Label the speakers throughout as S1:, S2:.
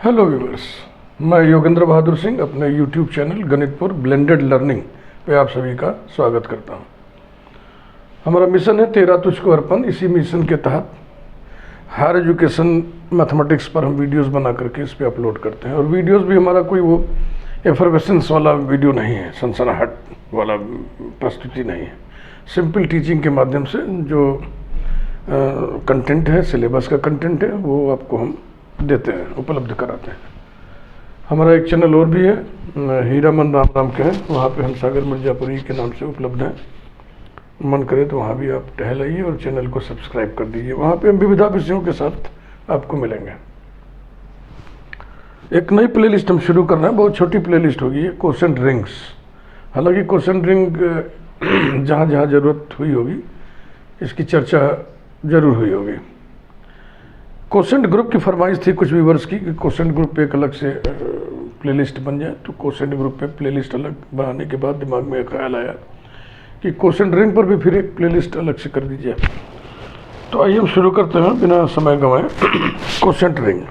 S1: Hello viewers, मैं योगेंद्र बहादुर सिंह अपने YouTube channel गणितपुर blended learning पे आप सभी का स्वागत करता हूं। हमारा मिशन है तेरा तुझको अर्पण। इसी मिशन के तहत हायर एजुकेशन मैथमेटिक्स पर हम वीडियोस बना करके इस पे अपलोड करते हैं। और वीडियोस भी हमारा कोई वो एफरवेसेंस वाला वीडियो नहीं है, सनसनाहट वाला प्रस्तुति नहीं है। सिंपल टीचिंग के माध्यम से जो कंटेंट है, सिलेबस का कंटेंट है, वो आपको हम देते हैं, उपलब्ध कराते हैं। हमारा एक चैनल और भी है, हीरामन राम राम के है, वहाँ पे हम सागर मिर्जापुरी के नाम से उपलब्ध हैं। मन करे तो वहाँ भी आप टहल आइए और चैनल को सब्सक्राइब कर दीजिए। वहाँ पे हम विविधा विषयों के साथ आपको मिलेंगे। एक नई प्लेलिस्ट हम शुरू कर रहे हैं, बहुत छोटी प्लेलिस्ट होगी, क्वेश्चन रिंग्स। हालांकि क्वेश्चन रिंग जहाँ जहाँ ज़रूरत हुई होगी इसकी चर्चा ज़रूर हुई होगी। क्वेश्चन ग्रुप की फरमाइश थी कुछ व्यूअर्स की कि क्वेश्चन ग्रुप पे एक अलग से प्लेलिस्ट बन जाए। तो क्वेश्चन ग्रुप पे प्लेलिस्ट अलग बनाने के बाद दिमाग में एक ख्याल आया कि क्वेश्चन रिंग पर भी फिर एक प्लेलिस्ट अलग से कर दीजिए। तो आइए हम शुरू करते हैं बिना समय गंवाए। क्वेश्चन रिंग,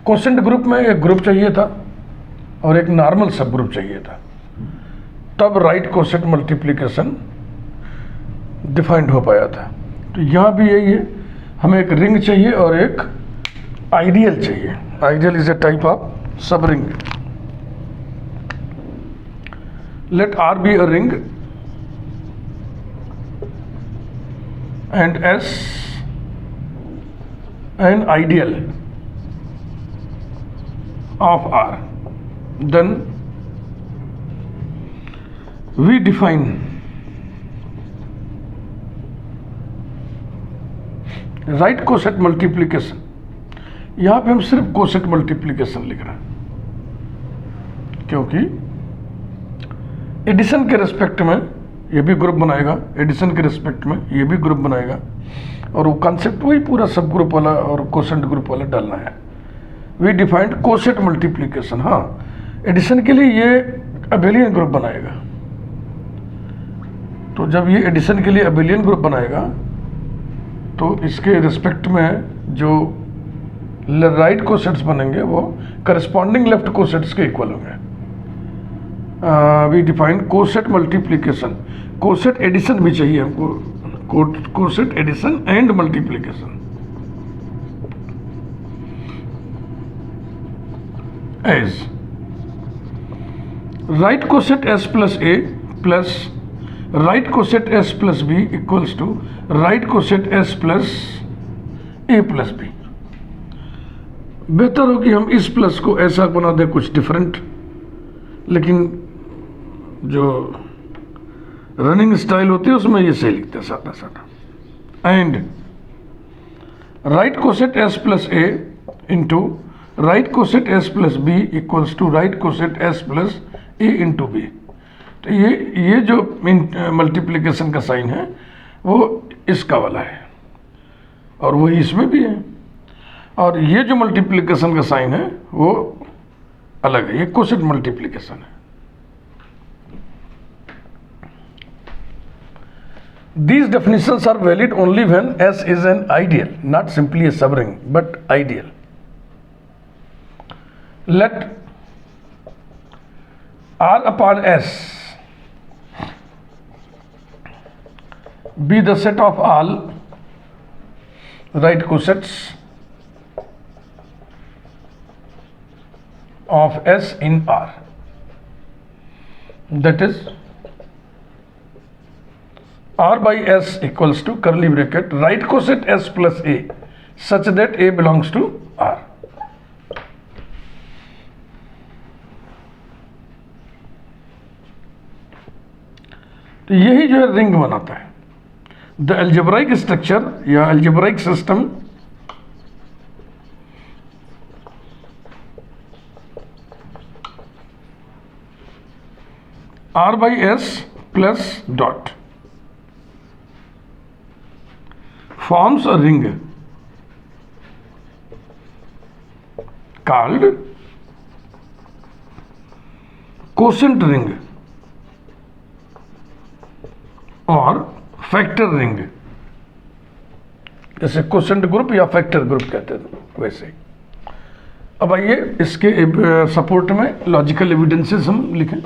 S1: क्वेश्चन ग्रुप में एक ग्रुप चाहिए था और एक नॉर्मल सब ग्रुप चाहिए था, तब राइट क्वेश्चन मल्टीप्लिकेशन डिफाइंड हो पाया था। तो यहाँ भी यही है, हमें एक रिंग चाहिए और एक आइडियल चाहिए। Ideal is a type of subring. Let R be a ring and S an ideal of R, then we define right coset multiplication. यहां पे हम सिर्फ कोसेट मल्टीप्लिकेशन लिख रहे हैं क्योंकि एडिशन के रिस्पेक्ट में ये भी ग्रुप बनाएगा, एडिशन के रिस्पेक्ट में ये भी ग्रुप बनाएगा, और वो कॉन्सेप्ट वही पूरा सब ग्रुप वाला और कोसेट ग्रुप वाला डालना है। We defined coset multiplication. हाँ, एडिशन के लिए ये अबेलियन ग्रुप बनाएगा। तो जब ये एडिशन के लिए अबेलियन ग्रुप बनाएगा तो इसके रिस्पेक्ट में जो राइट कोसेट्स बनेंगे वो करस्पॉन्डिंग लेफ्ट कोसेट्स के इक्वल होंगे। We define coset multiplication. Coset addition भी चाहिए हमको, coset addition and multiplication as right coset S plus A plus right coset S plus B equals to right coset S plus A plus B. बेहतर हो कि हम इस plus को ऐसा बना दें कुछ डिफरेंट, लेकिन जो रनिंग स्टाइल होती है उसमें ये सही लिखते हैं सादा सादा। And right coset S plus A into right coset S plus B equals to right coset S plus A into B. तो ये जो मल्टीप्लिकेशन का साइन है वो इसका वाला है और वही इसमें भी है, और ये जो मल्टीप्लिकेशन का साइन है वो अलग है, ये कोसेट मल्टीप्लिकेशन है। These definitions are valid only when S is an ideal, not simply a subring, but ideal. Let R upon S be the set of all right cosets of S in R. That is, R by S equals to curly bracket right coset S plus A such that A belongs to R. तो यही जो है ring बनाता है। The algebraic structure या algebraic system R by S plus dot forms a ring called quotient ring or factor ring जैसे quotient group या factor group कहते थे वैसे ही। अब आइए इसके सपोर्ट में लॉजिकल एविडेंसेस हम लिखें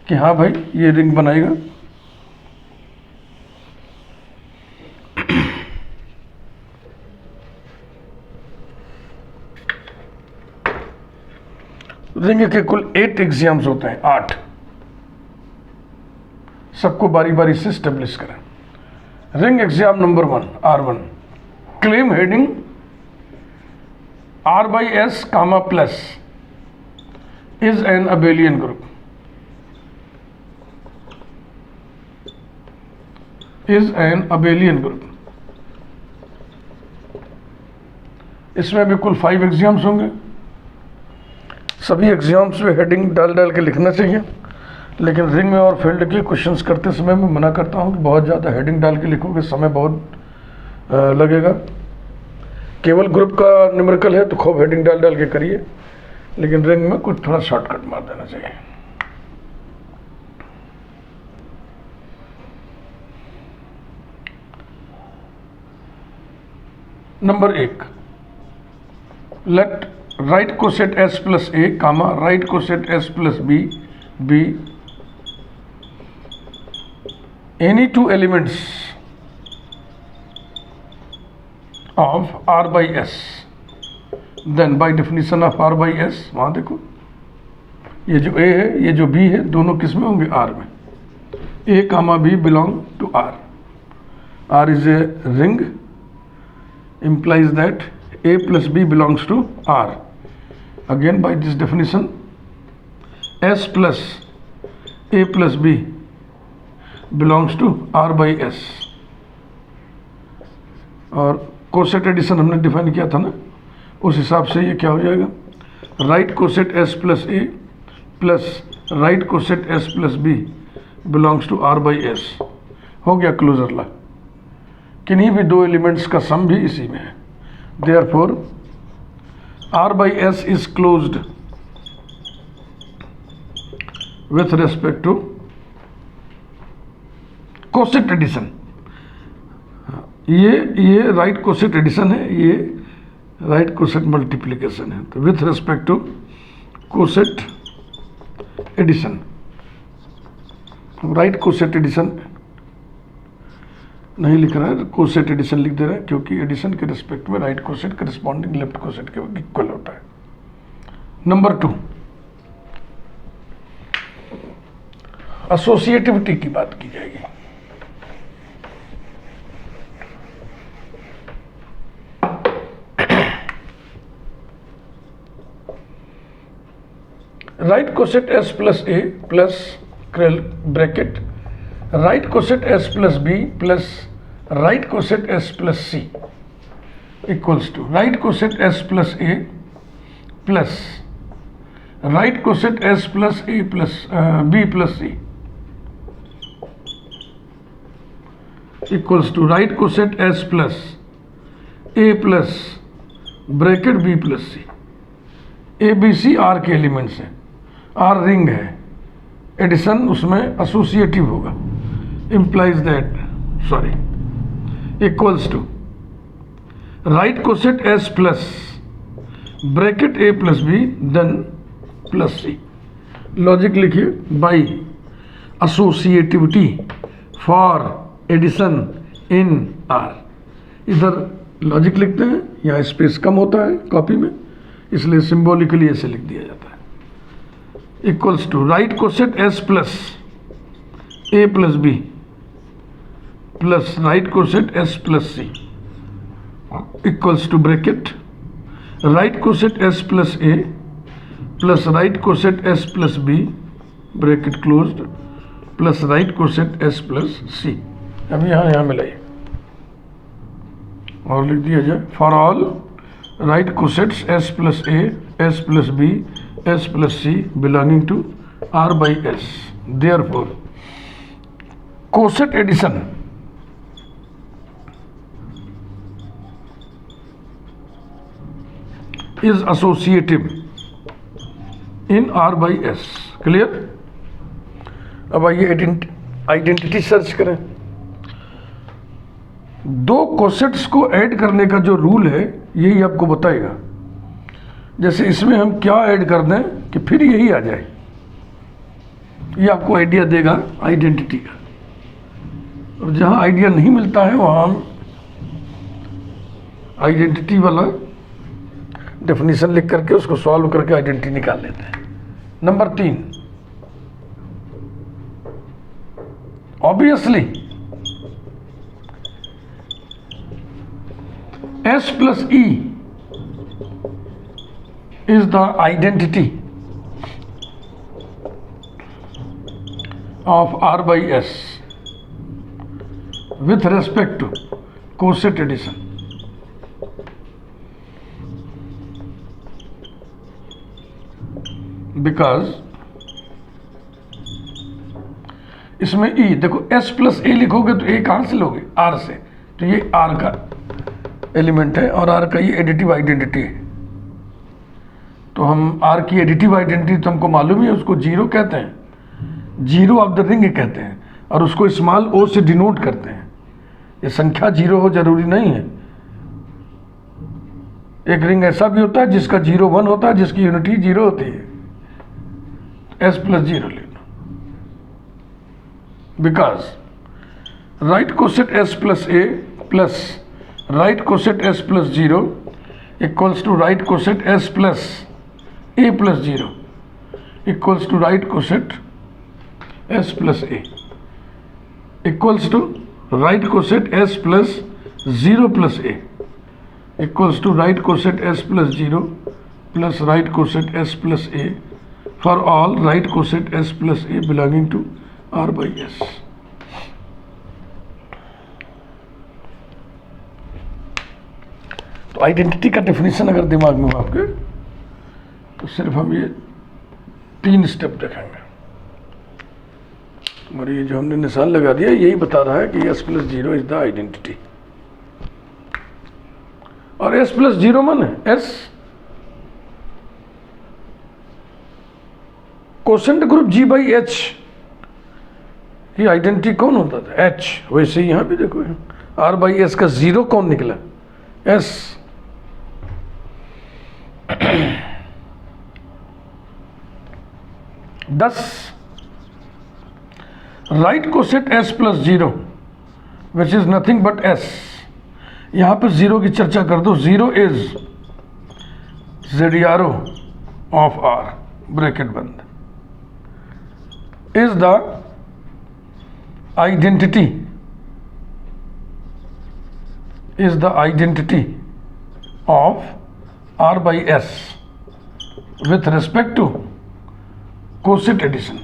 S1: कि हाँ भाई ये रिंग बनाएगा। रिंग के कुल 8 एग्जाम्स होते हैं, 8। सबको बारी बारी से स्टेब्लिश करें। Ring exam number 1 R1, claim heading R by S comma plus is an abelian group, is an abelian group। इसमें भी कुल 5 एग्जाम्स होंगे। सभी एग्जाम्स में हेडिंग डाल डाल के लिखना चाहिए, लेकिन रिंग में और फील्ड के क्वेश्चंस करते समय मैं मना करता हूँ कि बहुत ज़्यादा हेडिंग डाल के लिखोगे, समय बहुत लगेगा। केवल ग्रुप का न्यूमेरिकल है तो खूब हेडिंग डाल डाल के करिए, लेकिन रिंग में कुछ थोड़ा शॉर्टकट मार देना चाहिए। Number 1, let right coset S plus A comma right coset S plus B be any 2 elements of R by S, then by definition of R by S, वहाँ देखो ये जो A है ये जो B है दोनों किस में होंगे, R में। A comma B belong to R. R is a ring, implies that A plus B belongs to R. Again by this definition S plus A plus B belongs to R by S। और coset addition हमने define किया था ना, उस हिसाब से ये क्या हो जाएगा, right coset S plus A plus right coset S plus B belongs to R by S। हो गया क्लोजर लॉ। किन्हीं भी 2 एलिमेंट्स का सम भी इसी में है। Therefore R by S is closed with respect to coset addition. ये राइट कोसेट एडिशन है, ये राइट कोसेट मल्टीप्लिकेशन है। तो with respect to coset addition, right coset addition नहीं लिख रहा है, कोसेट एडिशन लिख दे रहा है, क्योंकि एडिशन के रिस्पेक्ट में right coset corresponding left coset के इक्वल होता है। नंबर 2, एसोसिएटिविटी की बात की जाएगी। Right coset S plus A plus bracket right coset S plus B plus right coset S plus C equals to right coset S plus A plus right coset S plus A plus B plus C equals to right coset S plus A plus bracket B plus C। A B C R के elements हैं, R ring है, addition उसमें associative होगा, implies that equals to right coset S plus bracket A plus B then plus C। Logic लिखिए, by associativity for addition in R। इधर logic लिखते हैं, यहाँ स्पेस कम होता है कॉपी में, इसलिए सिंबॉलिकली ऐसे लिख दिया जाता है। Equals to right coset S plus A plus B plus right coset S plus C equals to bracket right coset S plus A plus right coset S plus B bracket closed plus right coset S plus C। अब यहाँ मिलाइए और लिख दिया जाए, for all right cosets S plus A S plus B S plus C belonging to R by S. Therefore, coset addition is associative in R by S. Clear? अब आइए identity search करें। दो कोसेट्स को add करने का जो rule है यही आपको बताएगा। जैसे इसमें हम क्या ऐड कर दें कि फिर यही आ जाए, ये आपको आइडिया देगा आइडेंटिटी का। और जहाँ आइडिया नहीं मिलता है वहाँ हम आइडेंटिटी वाला डेफिनेशन लिख करके उसको सॉल्व करके आइडेंटिटी निकाल लेते हैं। Number 3, obviously S plus E is the identity of R by S with respect to coset addition. Because इसमें E देखो, S plus A लिखोगे तो A कहाँ से लोगे? R से। तो ये R का एलिमेंट है और R का ये एडिटिव आइडेंटिटी है। तो हम R की एडिटिव आइडेंटिटी तो हमको मालूम ही है, उसको जीरो कहते हैं, जीरो ऑफ द रिंग कहते हैं, और उसको स्मॉल ओ से डिनोट करते हैं। ये संख्या जीरो हो जरूरी नहीं है। एक रिंग ऐसा भी होता है जिसका 0 1 होता है, जिसकी यूनिटी 0 होती है। S plus 0 लेना, because right coset S plus A plus right coset S plus 0 equals to right coset S plus A plus 0 equals to right coset S plus A equals to right coset S plus 0 plus A equals to right coset S plus 0 plus right coset S plus A for all right coset S plus A belonging to R by S. तो identity का definition अगर दिमाग में हो आपके, तो सिर्फ हम ये 3 स्टेप देखेंगे। और ये जो हमने निशान लगा दिया यही बता रहा है कि S plus 0 is the identity. और S plus 0 माने S quotient group G by H की आइडेंटिटी कौन होता था? H। वैसे ही यहां भी देखो R by S का 0 कौन निकला? S। दस right coset S plus 0 which is nothing but S। यहां पर 0 की चर्चा कर दो। 0 is ZRO of R, bracket बंद, is the identity of R by S with respect to coset addition,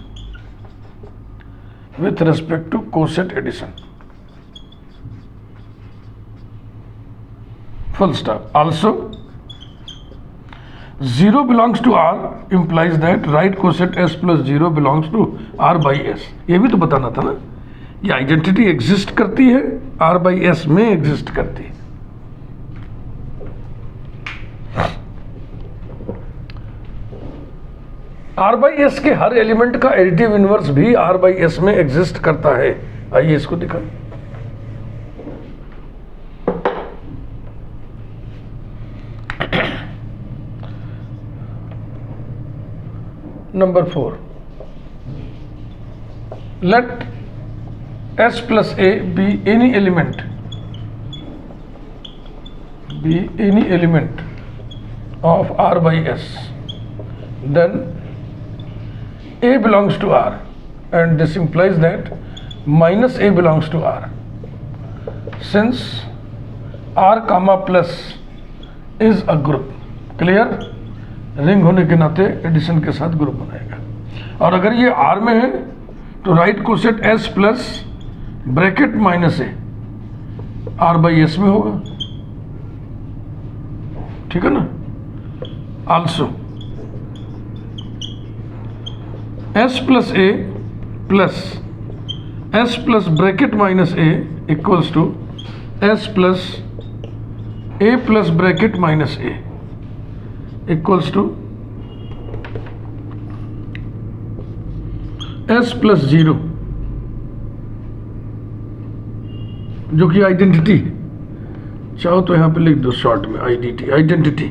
S1: full stop. Also 0 belongs to R implies that right coset S plus 0 belongs to R by S। ये भी तो बताना था ना, ये identity exist करती है, R by S में एग्जिस्ट करती है। R by S के हर एलिमेंट का एडिटिव इनवर्स भी R by S में एग्जिस्ट करता है। आइए इसको दिखाएं। Number 4, let S plus A be any element of R by S, then A belongs to R, and this implies that minus A belongs to R, since R comma plus is a group। Clear? Ring होने के नाते addition के साथ group बनाएगा। और अगर ये R में है तो right coset S plus bracket minus A R by S में होगा। ठीक है ना? Also S plus A plus bracket minus A equals to S plus A plus bracket minus A equals to S plus 0, जो कि identity है। चाहो तो यहाँ पे लिख दो शॉर्ट में identity, identity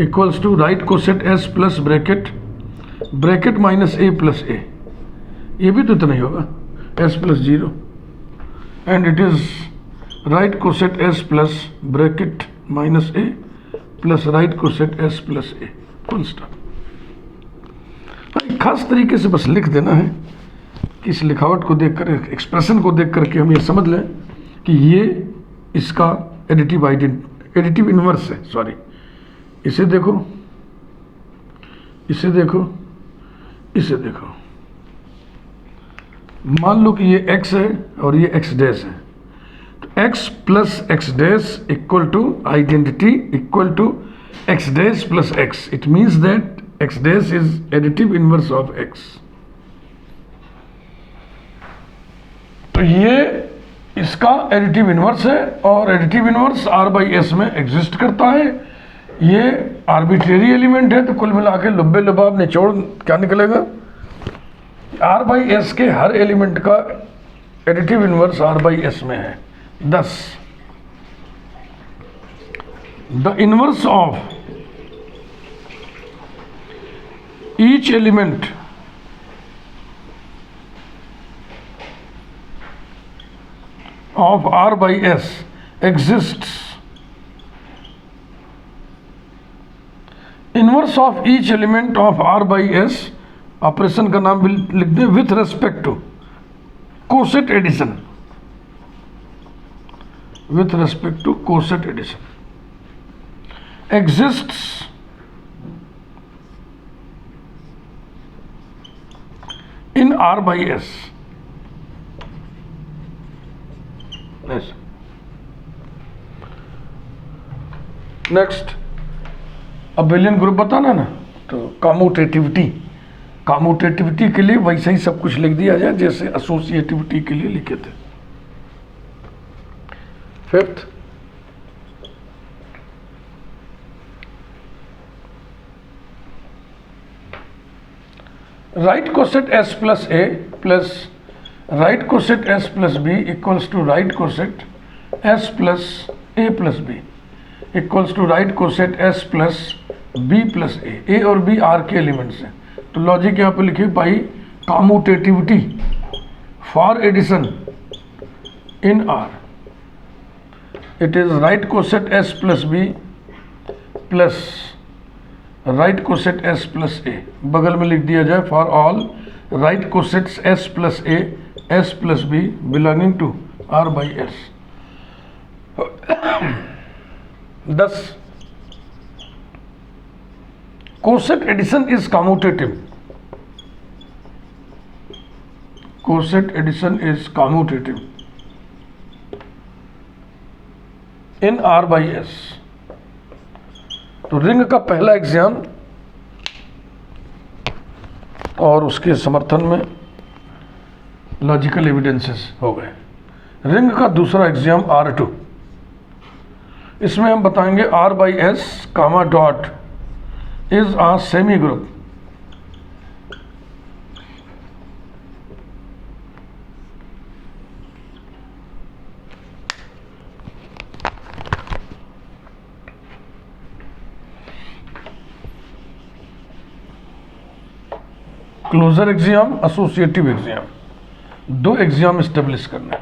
S1: equals to right coset S plus bracket bracket minus A plus A, ये भी तो इतना ही होगा, S plus zero, and it is right coset S plus bracket minus A plus right coset S plus A, full stop. खास तरीके से बस लिख देना है कि इस लिखावट को देखकर, एक्सप्रेशन को देख करके हम ये समझ लें कि ये इसका एडिटिव इनवर्स है। सॉरी, इसे देखो, इसे देखो, इसे देखो, मान लो कि ये x है और ये x डैश है, तो x plus x dash equal to identity equal to x dash plus x, it means that x dash is additive inverse of x। तो ये इसका एडिटिव इनवर्स है और additive inverse r by S में exist करता है। ये arbitrary element है, तो कुल मिला के लुब्बे लुबाब निचोड़ क्या निकलेगा, r बाई एस के हर एलिमेंट का additive inverse r by S में है। thus the inverse of each element of R by S exists, inverse of each element of R by S, operation का नाम भी लिख दें, with respect to coset addition, with respect to coset addition exists in R by S। Next, abelian group बताना ना, तो commutativity, commutativity के लिए वैसे ही सब कुछ लिख दिया जाए जैसे एसोसिएटिविटी के लिए लिखे थे। Fifth, right coset S plus A plus right coset S plus B equals to right coset S plus A plus B equals to right coset S plus B plus A और B are के elements हैं। तो logic यहाँ पे लिखे by commutativity for addition in R, it is right coset S plus B plus right coset S plus A, बगल में लिख दिया जाए for all right cosets S plus A S plus B belonging to R by S. 10, coset addition is commutative, coset addition is commutative in R by S. तो ring का पहला exam और उसके समर्थन में लॉजिकल एविडेंसेस हो गए। Ring का दूसरा एग्जाम R2, इसमें हम बताएंगे R by S comma dot is a semigroup, closure axiom, associative axiom, दो एग्जाम एस्टेब्लिश करने।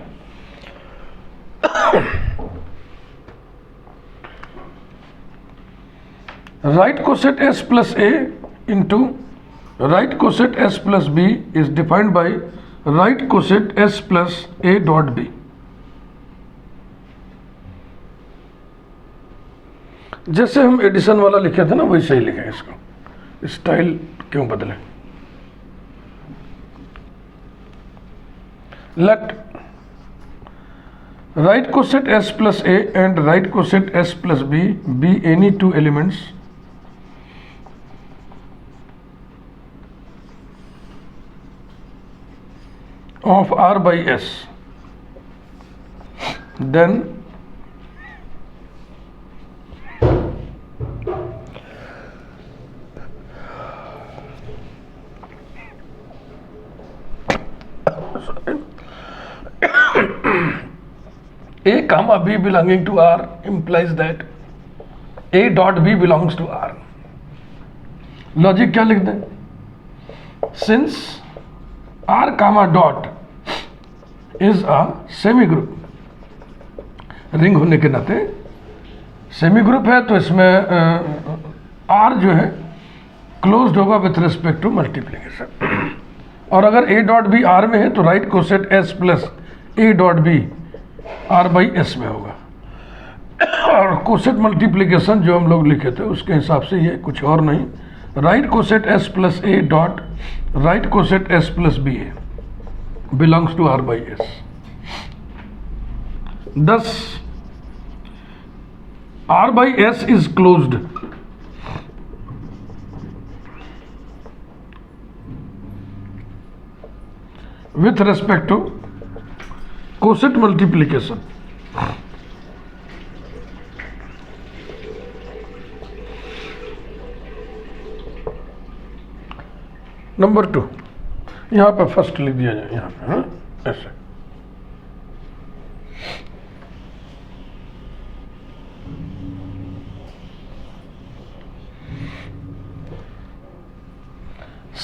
S1: Right coset S plus A into right coset S plus B is defined by right coset S plus A dot B. जैसे हम addition वाला लिखे थे ना वैसे ही लिखें इसको, स्टाइल क्यों बदलें। Let right coset S plus A and right coset S plus B be any two elements of R by S, then A comma B belonging to R implies that A dot B belongs to R. Logic क्या लिख दें? Since R comma dot is a semi group, ring होने के नाते semi group है, तो इसमें R जो है क्लोज्ड होगा विथ रिस्पेक्ट टू मल्टीप्लीकेशन। और अगर A डॉट बी R में है तो right coset S plus A dot B R by S में होगा। और कोसेट मल्टीप्लीकेशन जो हम लोग लिखे थे उसके हिसाब से ये कुछ और नहीं, right coset S plus A dot right coset S plus B belongs to R by S। thus R by S is closed with respect to coset multiplication. Number 2 यहां पर फर्स्ट लिख दिया जाए, यहां पे हाँ ऐसे।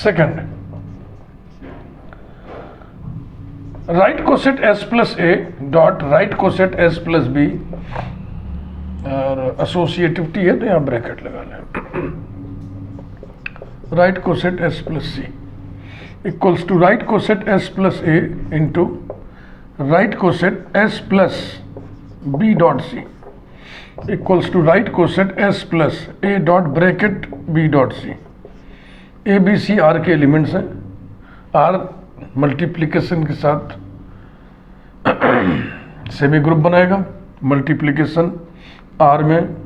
S1: Second, right coset S plus A dot right coset S plus B, और एसोसिएटिविटी है तो यहां ब्रैकेट लगा लें, right coset S plus C equals to right coset S plus A into right coset S plus B dot C equals to right coset S plus A dot bracket B dot C। A B C R के elements हैं, R multiplication के साथ semigroup बनाएगा, multiplication R में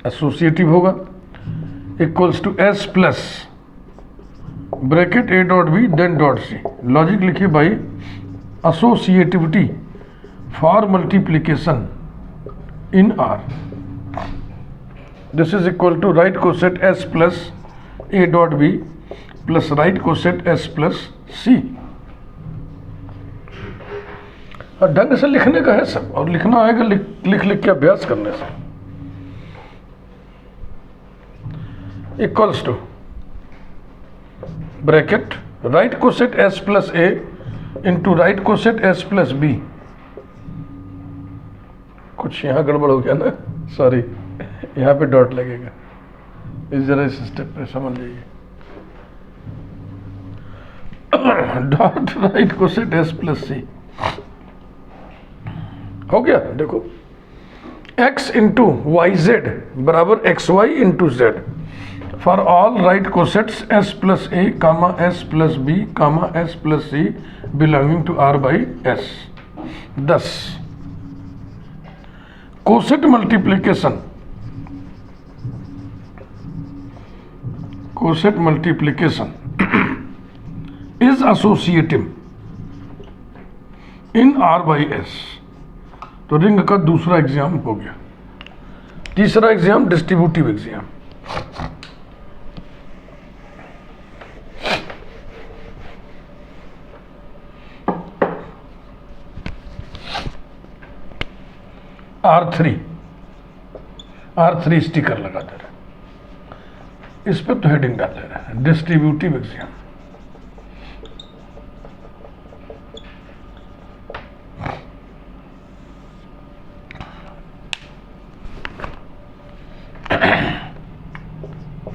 S1: associative होगा, equals to S plus bracket A dot B then dot C. Logic लिखिए भाई, associativity for multiplication in R, this is equal to right coset S plus A dot B plus right coset S plus C. और ढंग से लिखने का है सब, और लिखना आएगा लिख लिख के अभ्यास करने से। Equals to bracket right coset S plus A into right coset S plus B. कुछ यहां गड़बड़ हो गया ना, सॉरी, यहां पे डॉट लगेगा, इस जरा इस स्टेप पे समझ लीजिए। Dot right coset S plus C हो गया। देखो x इंटू वाई जेड बराबर X Y into Z for all right cosets S plus A comma S plus B comma S plus C belonging to R by S. 10 coset multiplication, coset multiplication is associative in R by S. तो ring का दूसरा exam हो गया। तीसरा exam distributive exam. R3 sticker लगा दे रहे, इस पर तो हेडिंग डाल दे रहा है distributive axiom.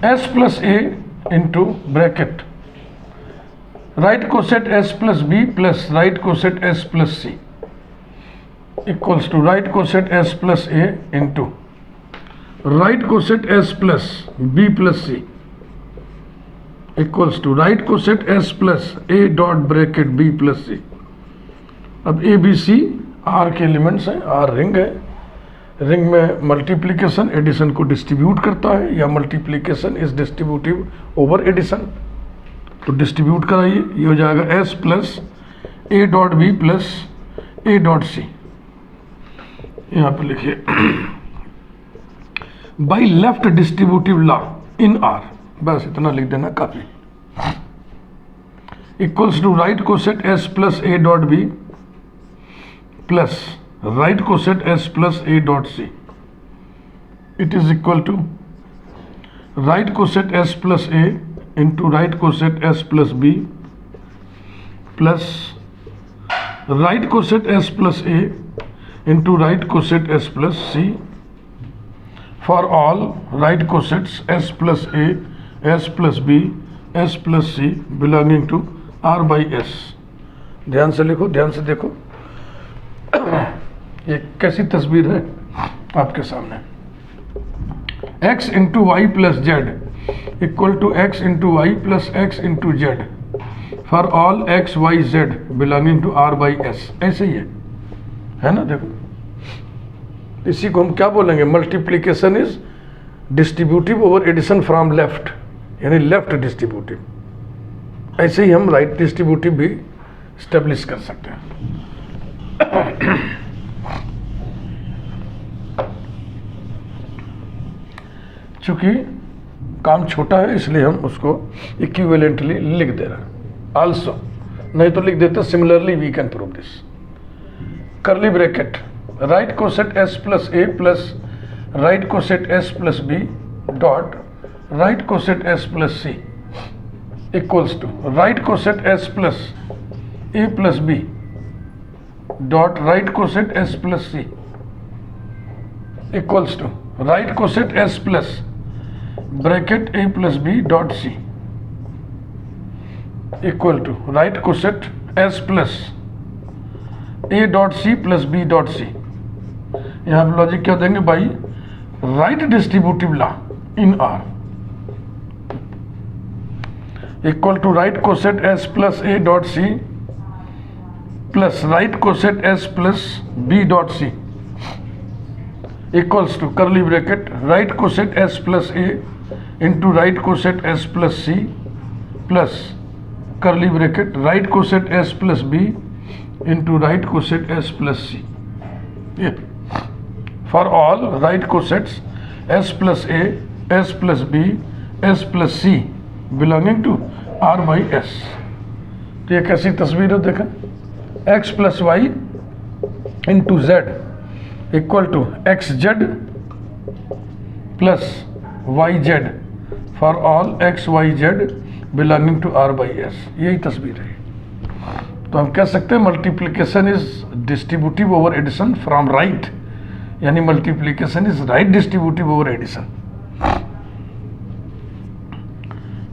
S1: S plus A into bracket right coset S plus B plus right coset S plus C equals to right coset S plus A into right coset S plus B plus C equals to right coset S plus A dot bracket B plus C। अब A B C R के elements हैं, R ring है, ring में multiplication addition को distribute करता है, या multiplication is distributive over addition. तो डिस्ट्रीब्यूट कराइए, ये हो जाएगा S plus A dot B plus A dot C। यहाँ पे लिखिए by left distributive law in R, बस इतना लिख देना काफी। Equals to right coset S plus A dot B plus right coset S plus A dot C, it is equal to right coset S plus A into right coset S plus B plus right coset S plus A into right coset S plus C for all right cosets S plus A, S plus B, S plus C belonging to R by S. ध्यान से लिखो, ध्यान से देखो ये कैसी तस्वीर है आपके सामने। x into Y plus Z equal to x into Y plus X into Z for all x y z belonging to r by s। ऐसे ही है ना। देखो इसी को हम क्या बोलेंगे, multiplication is distributive over addition from left, यानी लेफ्ट डिस्ट्रीब्यूटिव। ऐसे ही हम राइट डिस्ट्रीब्यूटिव भी स्टेब्लिश कर सकते हैं। चूंकि काम छोटा है इसलिए हम उसको इक्विवेलेंटली लिख दे रहे हैं। आल्सो नहीं तो लिख देते similarly we can prove this. Curly bracket right coset S plus A plus right coset S plus B dot right coset S plus C equals to right coset S plus A plus B dot right coset S plus C equals to right coset S plus bracket A plus B dot C equal to right coset S plus A dot C plus B dot C. यहां पर logic क्या देंगे भाई, right distributive law in R equal to right coset S plus A dot C plus right coset S plus B dot C equals to curly bracket right coset S plus A into right coset S plus C plus curly bracket right coset S plus B into right coset S plus C. ये for all right cosets S plus A, S plus B, S plus C belonging to R by S. तो ये कैसी तस्वीर है देखें, X plus Y into Z equal to X Z plus Y Z for all X Y Z belonging to R by S. यही तस्वीर है। तो हम कह सकते हैं multiplication is distributive over addition from right, यानी multiplication is right distributive over addition.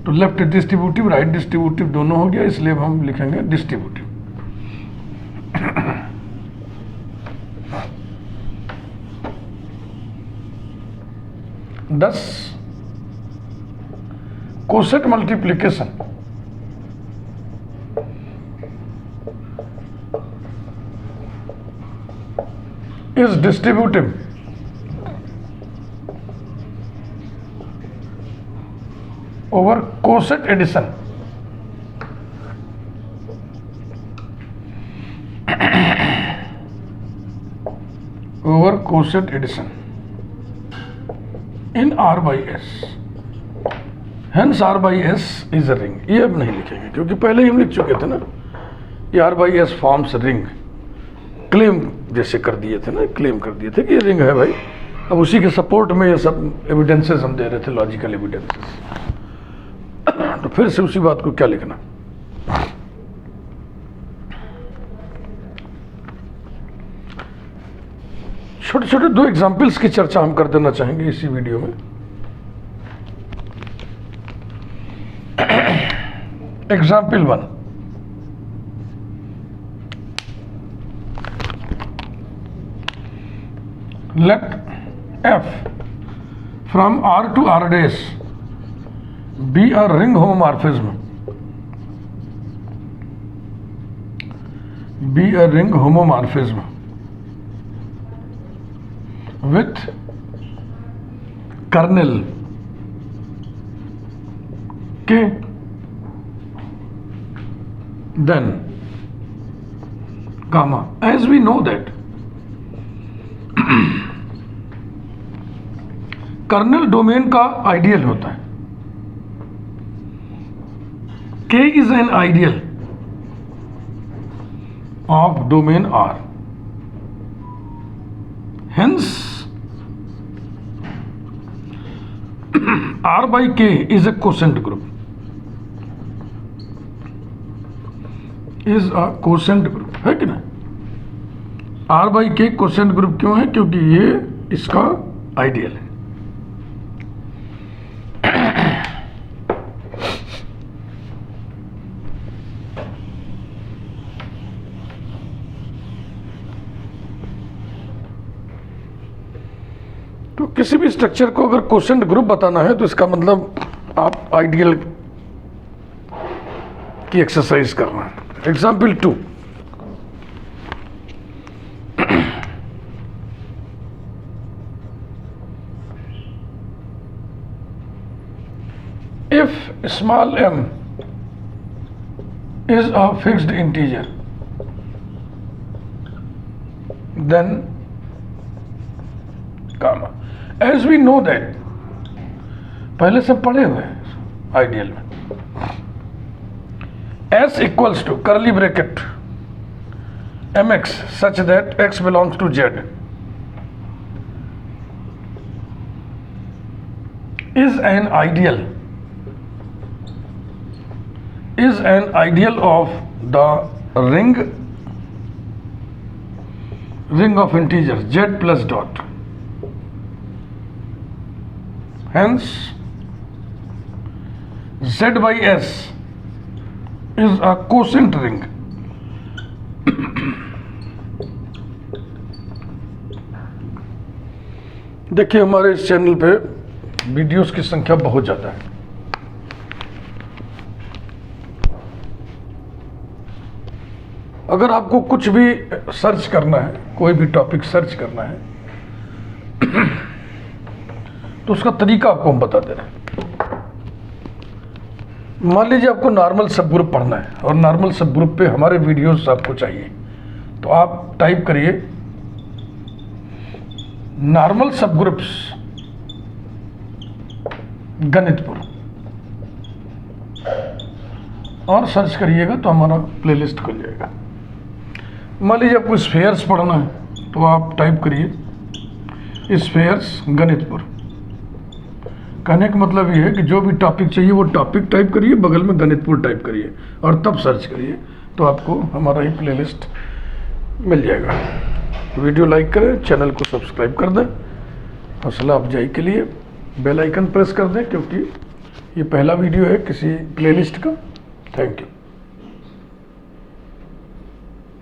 S1: तो लेफ्ट डिस्ट्रीब्यूटिव राइट डिस्ट्रीब्यूटिव दोनों हो गया, इसलिए हम लिखेंगे डिस्ट्रीब्यूटिव। दस coset multiplication is distributive over coset addition over coset addition in R by S, hence R by S is a ring। ये अब नहीं लिखेंगे क्योंकि पहले ही हम लिख चुके थे ना, ये R by S forms ring. Claim जैसे कर दिए थे ना, क्लेम कर दिए थे कि ये रिंग है भाई। अब उसी के सपोर्ट में ये सब एविडेंसेस हम दे रहे थे, लॉजिकल एविडेंसेस। तो फिर से उसी बात को क्या लिखना। छोटे छोटे दो एग्जाम्पल्स की चर्चा हम कर देना चाहेंगे इसी वीडियो में। Example 1, let f from R to R dash be a ring homomorphism, be a ring homomorphism with kernel K, then gamma। as we know that kernel domain का आइडियल होता है। K is an ideal of domain R Hence, R by K is a quotient group. Is a quotient group, है कि नहीं? R by K quotient group क्यों है? क्योंकि ये इसका आइडियल है। तो किसी भी स्ट्रक्चर को अगर क्वोशेंट ग्रुप बताना है तो इसका मतलब आप आइडियल की एक्सरसाइज करना है। Example 2, if small m is a fixed integer, then comma, as we know that, पहले से पढ़े हुए हैं आइडियल में, s equals to curly bracket mx such that x belongs to z is an ideal of the ring of integers z plus dot. Hence, z by s is a quotient ring. देखिए, हमारे इस channel पे videos की संख्या बहुत ज़्यादा है। अगर आपको कुछ भी सर्च करना है, कोई भी टॉपिक सर्च करना है, तो उसका तरीका आपको हम बता दे रहे हैं। मान लीजिए आपको नॉर्मल सब ग्रुप पढ़ना है और नॉर्मल सब ग्रुप पे हमारे वीडियोस आपको चाहिए, तो आप टाइप करिए नॉर्मल सब ग्रुप्स गणितपुर और सर्च करिएगा तो हमारा प्लेलिस्ट खुल जाएगा। मान लीजिए आपको स्फेयर्स पढ़ना है तो आप टाइप करिए स्फेयर्स गणितपुर। कहने का मतलब ये है कि जो भी टॉपिक चाहिए वो टॉपिक टाइप करिए, बगल में गणितपुर टाइप करिए और तब सर्च करिए, तो आपको हमारा ही प्लेलिस्ट मिल जाएगा। वीडियो लाइक करें, चैनल को सब्सक्राइब कर दें, हौसला अफजाई के लिए बेल आइकन प्रेस कर दें, क्योंकि ये पहला वीडियो है किसी प्लेलिस्ट का। Thank you.